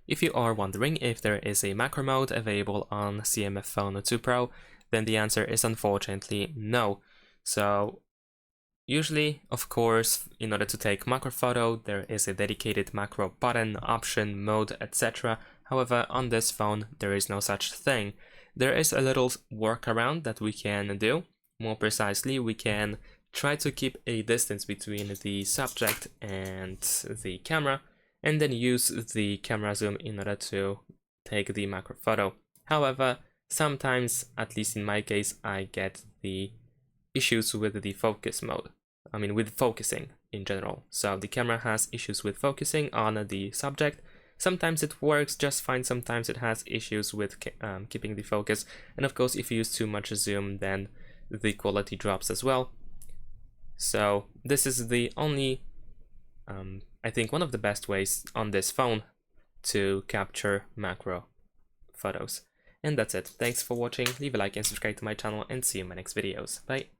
If you are wondering if there is a macro mode available on CMF Phone 2 Pro, then the answer is unfortunately no. So usually, of course, in order to take macro photo, there is a dedicated macro button, option, mode, etc. However, on this phone, there is no such thing. There is a little workaround that we can do. More precisely, we can try to keep a distance between the subject and the camera, and then use the camera zoom in order to take the macro photo. However, sometimes, at least in my case, I get the issues with the focus mode. I mean, with focusing in general. So the camera has issues with focusing on the subject. Sometimes it works just fine, sometimes it has issues with keeping the focus. And of course, if you use too much zoom, then the quality drops as well. So this is the only, I think one of the best ways on this phone to capture macro photos. And that's it. Thanks for watching, leave a like and subscribe to my channel, and see you in my next videos. Bye!